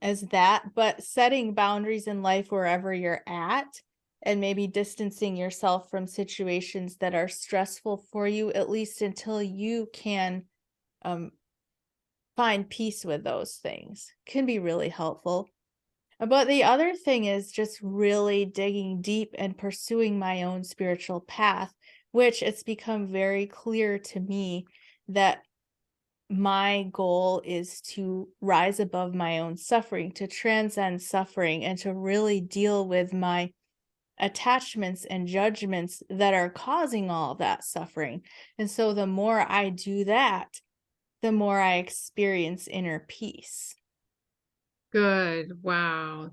as that, but setting boundaries in life wherever you're at and maybe distancing yourself from situations that are stressful for you, at least until you can um, find peace with those things, can be really helpful. But the other thing is just really digging deep and pursuing my own spiritual path, which it's become very clear to me that my goal is to rise above my own suffering, to transcend suffering, and to really deal with my attachments and judgments that are causing all of that suffering. And so the more I do that, the more I experience inner peace. Good. Wow.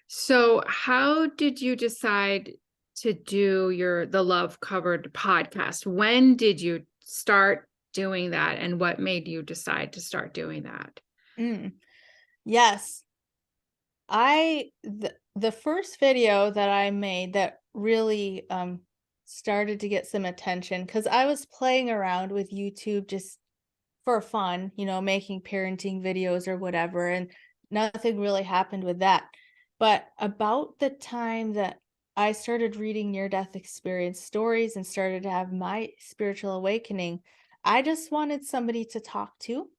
So how did you decide to do the Love Covered podcast? When did you start doing that, and what made you decide to start doing that? Mm, yes. The first video that I made that really started to get some attention, because I was playing around with YouTube just for fun, making parenting videos or whatever, and nothing really happened with that. But about the time that I started reading near-death experience stories and started to have my spiritual awakening, I just wanted somebody to talk to.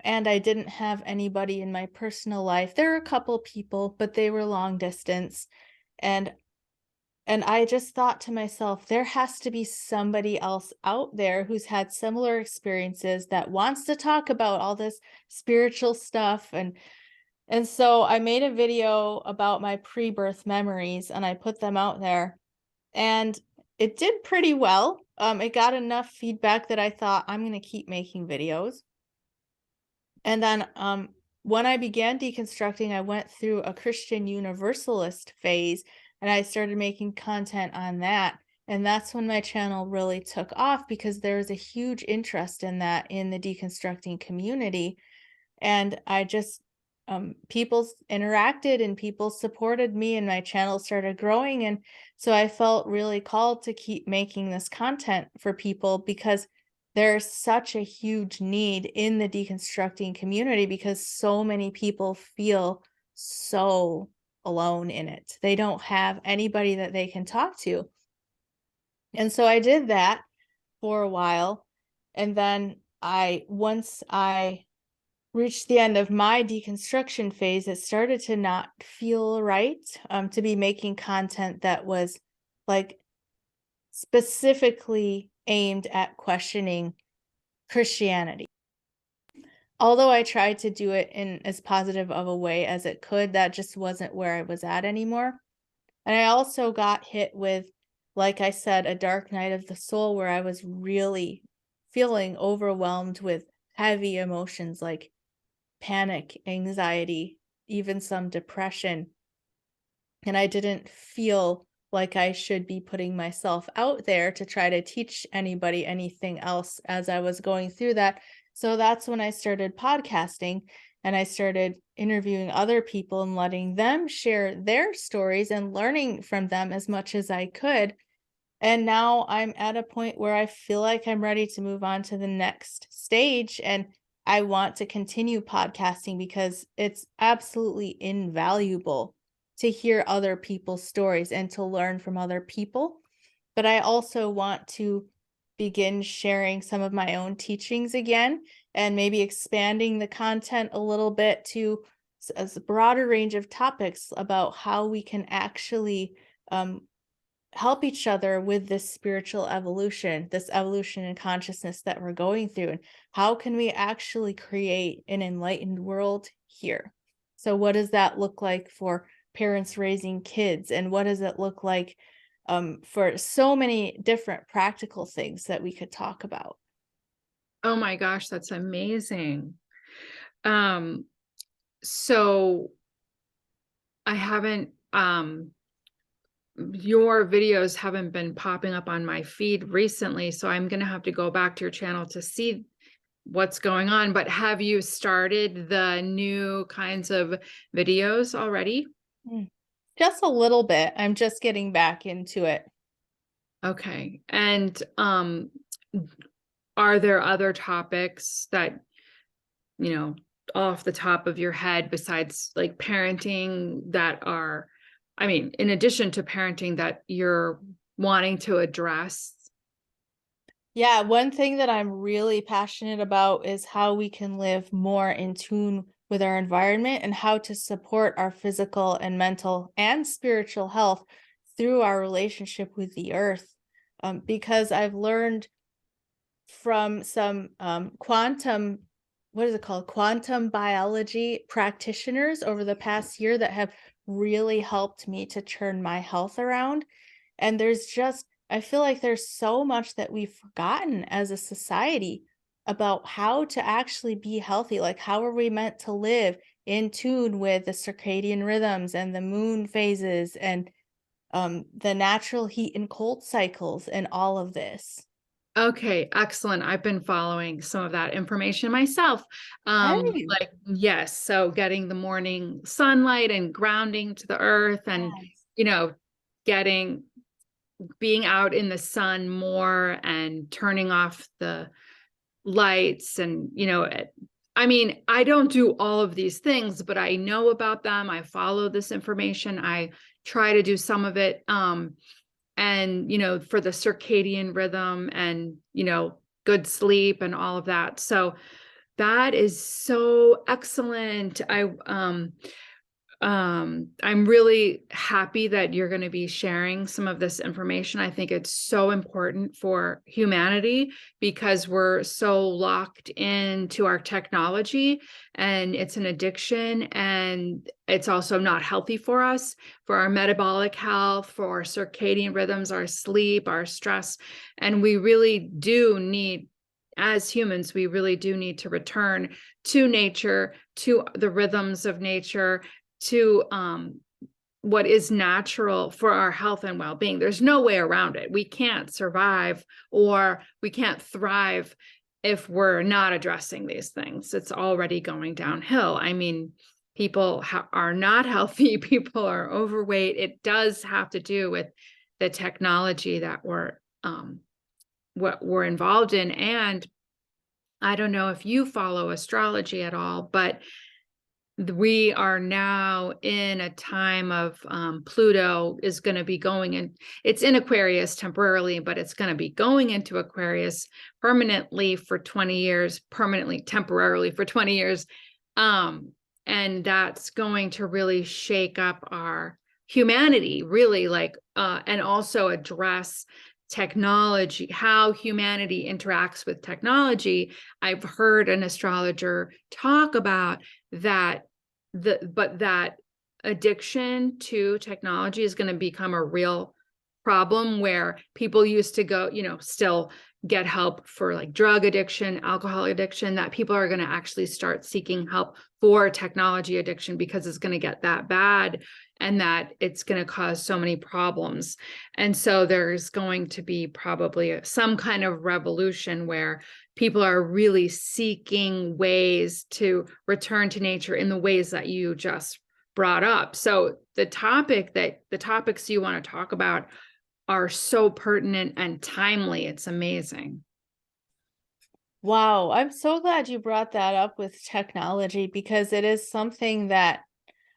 And I didn't have anybody in my personal life. There were a couple people, but they were long distance. And and I just thought to myself, there has to be somebody else out there who's had similar experiences that wants to talk about all this spiritual stuff. And so I made a video about my pre-birth memories and I put them out there. And it did pretty well. It got enough feedback that I thought I'm going to keep making videos. And then when I began deconstructing, I went through a Christian Universalist phase and I started making content on that. And that's when my channel really took off because there was a huge interest in that in the deconstructing community. And I just, people interacted and people supported me and my channel started growing. And so I felt really called to keep making this content for people because there's such a huge need in the deconstructing community because so many people feel so alone in it. They don't have anybody that they can talk to. And so I did that for a while. And then once I reached the end of my deconstruction phase, it started to not feel right to be making content that was like specifically aimed at questioning Christianity. Although I tried to do it in as positive of a way as it could, that just wasn't where I was at anymore. And I also got hit with, like I said, a dark night of the soul where I was really feeling overwhelmed with heavy emotions like panic, anxiety, even some depression. And I didn't feel like I should be putting myself out there to try to teach anybody anything else as I was going through that. So that's when I started podcasting, and I started interviewing other people and letting them share their stories and learning from them as much as I could. And now I'm at a point where I feel like I'm ready to move on to the next stage. And I want to continue podcasting because it's absolutely invaluable to hear other people's stories and to learn from other people. But I also want to begin sharing some of my own teachings again, and maybe expanding the content a little bit to a broader range of topics about how we can actually um, help each other with this spiritual evolution, this evolution in consciousness that we're going through, and how can we actually create an enlightened world here? So what does that look like for parents raising kids, and what does it look like for so many different practical things that we could talk about? Oh my gosh, that's amazing. Um, so I haven't, your videos haven't been popping up on my feed recently, so I'm gonna have to go back to your channel to see what's going on. But have you started the new kinds of videos already? Mm. Just a little bit. I'm just getting back into it. Okay. And are there other topics that, you know, off the top of your head besides like parenting that are, I mean, in addition to parenting that you're wanting to address? Yeah, one thing that I'm really passionate about is how we can live more in tune with our environment and how to support our physical and mental and spiritual health through our relationship with the earth. Because I've learned from some quantum, what is it called? Quantum biology practitioners over the past year that have really helped me to turn my health around. And there's just, I feel like there's so much that we've forgotten as a society about how to actually be healthy. Like, how are we meant to live in tune with the circadian rhythms and the moon phases and the natural heat and cold cycles and all of this? Okay, excellent. I've been following some of that information myself. Right. Like, yes, so getting the morning sunlight and grounding to the earth and, Yes. you know, getting being out in the sun more and turning off the lights and, I mean, I don't do all of these things, but I know about them. I follow this information. I try to do some of it. And, for the circadian rhythm and, good sleep and all of that. So that is so excellent. I'm really happy that you're going to be sharing some of this information. I think it's so important for humanity because we're so locked into our technology and it's an addiction, and it's also not healthy for us, for our metabolic health, for our circadian rhythms, our sleep, our stress. And we really do need, as humans, we really do need to return to nature, to the rhythms of nature, to what is natural for our health and well-being. There's no way around it. We can't survive or we can't thrive if we're not addressing these things. It's already going downhill. I mean, people are not healthy. People are overweight. It does have to do with the technology that what we're involved in. And I don't know if you follow astrology at all, but we are now in a time of Pluto is going to be going in. It's in Aquarius temporarily, but it's going to be going into Aquarius permanently for 20 years, permanently, temporarily for 20 years. And that's going to really shake up our humanity, really, like, and also address technology, how humanity interacts with technology. I've heard an astrologer talk about that that addiction to technology is going to become a real problem where people used to go, still get help for like drug addiction, alcohol addiction, that people are going to actually start seeking help for technology addiction because it's going to get that bad and that it's going to cause so many problems. And so there's going to be probably some kind of revolution where people are really seeking ways to return to nature in the ways that you just brought up. So the topics you want to talk about are so pertinent and timely. It's amazing. Wow, I'm so glad you brought that up with technology because it is something that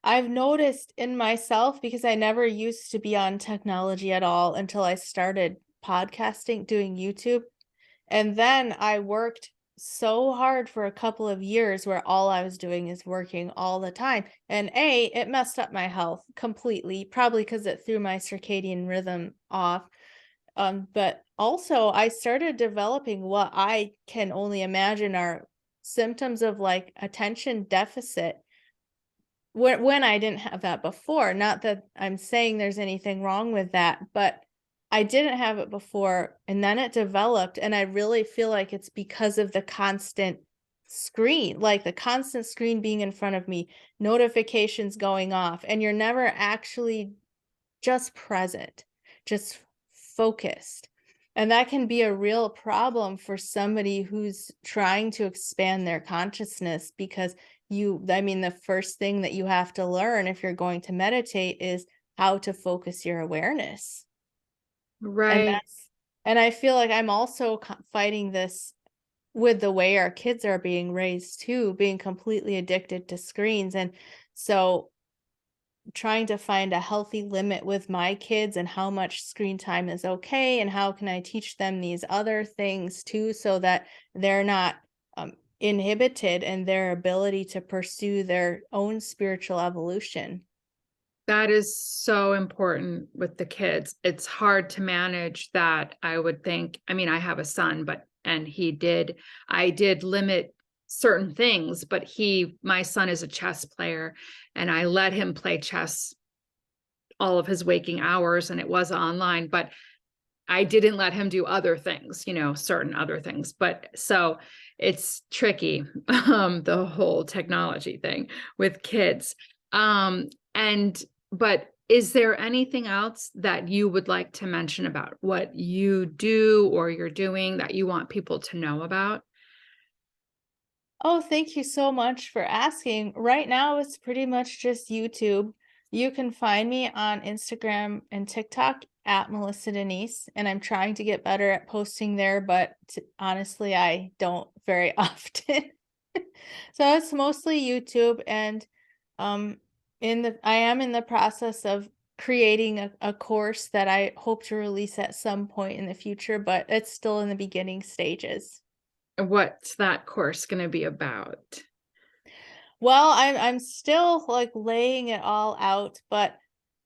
I've noticed in myself because I never used to be on technology at all until I started podcasting, doing YouTube. And then I worked so hard for a couple of years where all I was doing is working all the time. And it messed up my health completely, probably because it threw my circadian rhythm off. But also I started developing what I can only imagine are symptoms of like attention deficit when I didn't have that before. Not that I'm saying there's anything wrong with that, but I didn't have it before and then it developed. And I really feel like it's because of the constant screen, like the constant screen being in front of me, notifications going off, and you're never actually just present, just focused. And that can be a real problem for somebody who's trying to expand their consciousness because the first thing that you have to learn if you're going to meditate is how to focus your awareness. And Right. and I feel like I'm also fighting this with the way our kids are being raised too, being completely addicted to screens. And so trying to find a healthy limit with my kids and how much screen time is okay and how can I teach them these other things too so that they're not inhibited in their ability to pursue their own spiritual evolution. That is so important with the kids. It's hard to manage that, I would think. I mean, I have a son, I did limit certain things, but my son is a chess player and I let him play chess all of his waking hours and it was online, but I didn't let him do other things, certain other things. But so it's tricky, the whole technology thing with kids. And but is there anything else that you would like to mention about what you do or you're doing that you want people to know about? Oh, thank you so much for asking. Right now, it's pretty much just YouTube. You can find me on Instagram and TikTok at Melissa Denyce, and I'm trying to get better at posting there, but honestly, I don't very often. So it's mostly YouTube, and um, I am in the process of creating a course that I hope to release at some point in the future, but it's still in the beginning stages. What's that course going to be about? Well, I'm still like laying it all out, but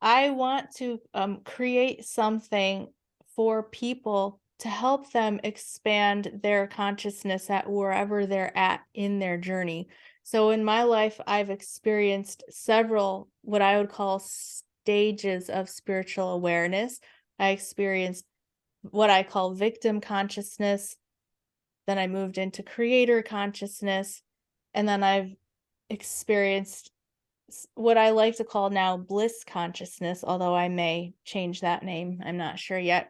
I want to create something for people to help them expand their consciousness at wherever they're at in their journey. So in my life, I've experienced several what I would call stages of spiritual awareness. I experienced what I call victim consciousness, then I moved into creator consciousness, and then I've experienced what I like to call now bliss consciousness, although I may change that name. I'm not sure yet.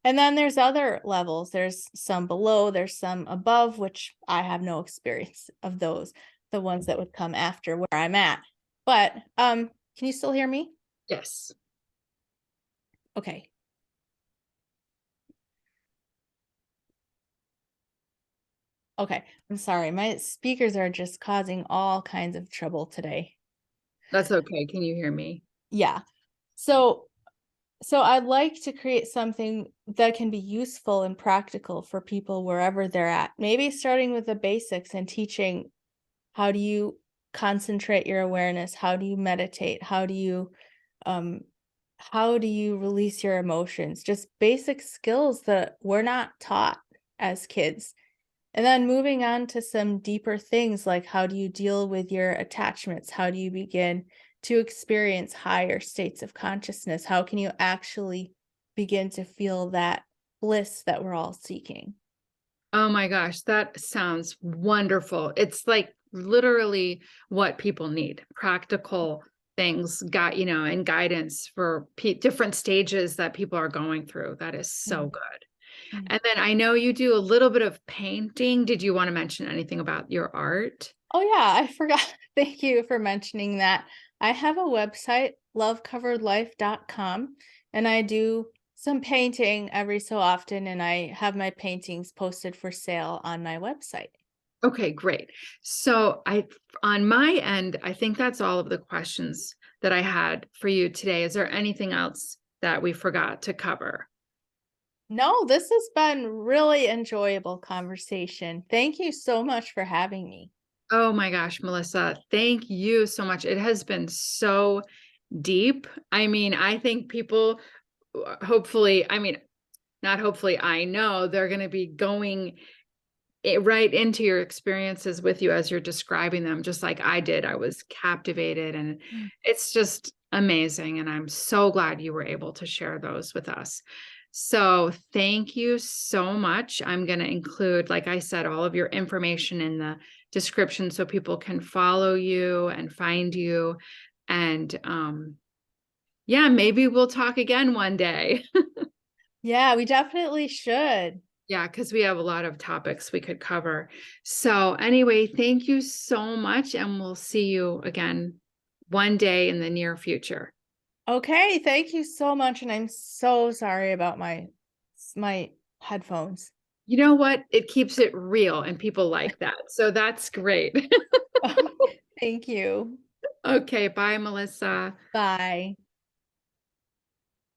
And then there's other levels. There's some below, there's some above, which I have no experience of those, the ones that would come after where I'm at. But can you still hear me? Yes. Okay. Okay. I'm sorry. My speakers are just causing all kinds of trouble today. That's okay. Can you hear me? Yeah. So I'd like to create something that can be useful and practical for people wherever they're at. Maybe starting with the basics and teaching how do you concentrate your awareness? How do you meditate? Um how do you release your emotions? Just basic skills that we're not taught as kids. And then moving on to some deeper things like how do you deal with your attachments? How do you begin to experience higher states of consciousness? How can you actually begin to feel that bliss that we're all seeking. Oh my gosh, that sounds wonderful. It's like literally what people need, practical things, got, and guidance for different stages that people are going through. That is so Mm, good. mm. And then I know you do a little bit of painting. Did you want to mention anything about your art? Oh yeah, I forgot. Thank you for mentioning that. I have a website, lovecoveredlife.com, and I do some painting every so often, and I have my paintings posted for sale on my website. Okay, great. So on my end, I think that's all of the questions that I had for you today. Is there anything else that we forgot to cover? No, this has been really enjoyable conversation. Thank you so much for having me. Oh my gosh, Melissa, thank you so much. It has been so deep. I mean, I think people hopefully, I mean, not hopefully, I know they're going to be going right into your experiences with you as you're describing them, just like I did. I was captivated, and Mm. it's just amazing. And I'm so glad you were able to share those with us. So thank you so much. I'm going to include, like I said, all of your information in the description so people can follow you and find you. And yeah, maybe we'll talk again one day. Yeah, we definitely should. Yeah, because we have a lot of topics we could cover. So anyway, thank you so much, and we'll see you again one day in the near future. Okay, thank you so much, and I'm so sorry about my headphones. You know what? It keeps it real, and people like that. So that's great. Thank you. Okay, bye, Melissa. Bye.